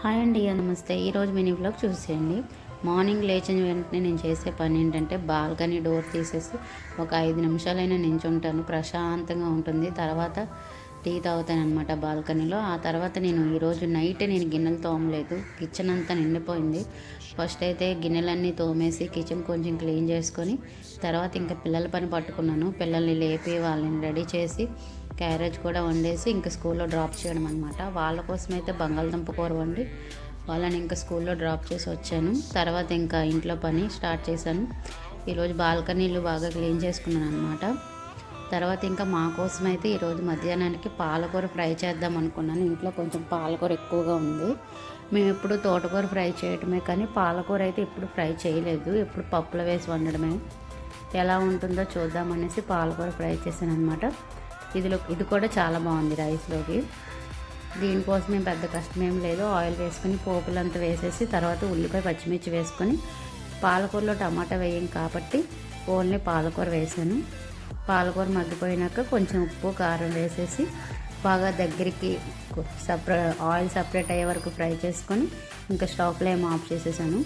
Hi అండి, నమస్తే. ఈరోజు మినీ వ్లాగ్ చూసేయండి. మార్నింగ్ లేచిన వెంటనే నేను చేసే పని ఏంటంటే బాల్కనీ డోర్ తీసేసి ఒక 5 నిమిషాలైనా నించుంటాను. ప్రశాంతంగా ఉంటుంది. తర్వాత టీ తాగుతాను అనమాట బాల్కనీలో. ఆ తర్వాత నేను ఈరోజు నైట్ గిన్నెలు తోమలేదు. కిచెన్ అంతా నిండిపోయింది. ఫస్ట్ అయితే గిన్నెలన్నీ తోమేసి కిచెన్ కొంచెం క్లీన్ చేసుకొని తర్వాత ఇంకా పిల్లల పని పట్టుకున్నాను. పిల్లల్ని లేపి వాళ్ళని రెడీ చేసి క్యారేజ్ కూడా వండేసి ఇంకా స్కూల్లో డ్రాప్ చేయడం అనమాట. వాళ్ళ కోసం అయితే బంగాళదుంప కూర వండి వాళ్ళని ఇంకా స్కూల్లో డ్రాప్ చేసి వచ్చాను. తర్వాత ఇంకా ఇంట్లో పని స్టార్ట్ చేశాను. ఈరోజు బాల్కనీలు బాగా క్లీన్ చేసుకున్నాను అనమాట. తర్వాత ఇంకా మా కోసం అయితే ఈరోజు మధ్యాహ్నానికి పాలకూర ఫ్రై చేద్దాం అనుకున్నాను. ఇంట్లో కొంచెం పాలకూర ఎక్కువగా ఉంది. మేము ఎప్పుడు తోటకూర ఫ్రై చేయడమే కానీ పాలకూర అయితే ఎప్పుడు ఫ్రై చేయలేదు. ఎప్పుడు పప్పులో వేసి వండడమే. ఎలా ఉంటుందో చూద్దామనేసి పాలకూర ఫ్రై చేశాను అనమాట. ఇది కూడా చాలా బాగుంది రైస్లోకి. దీనికోసం ఏం పెద్ద కష్టమేం లేదు. ఆయిల్ వేసుకొని పోపులంతా వేసేసి తర్వాత ఉల్లిపాయ పచ్చిమిర్చి వేసుకొని పాలకూరలో టమాటా వేయం కాబట్టి ఓన్లీ పాలకూర వేసాను. పాలకూర మగ్గిపోయినాక కొంచెం ఉప్పు కారం వేసేసి బాగా దగ్గరికి ఆయిల్ సపరేట్ అయ్యే వరకు ఫ్రై చేసుకొని ఇంకా స్టవ్ ఫ్లేమ్ ఆఫ్ చేసేసాను.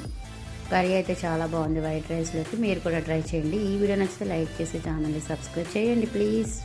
కర్రీ అయితే చాలా బాగుంది వైట్ రైస్లోకి. మీరు కూడా ట్రై చేయండి. ఈ వీడియో నచ్చితే లైక్ చేసి ఛానల్ని సబ్స్క్రైబ్ చేయండి ప్లీజ్.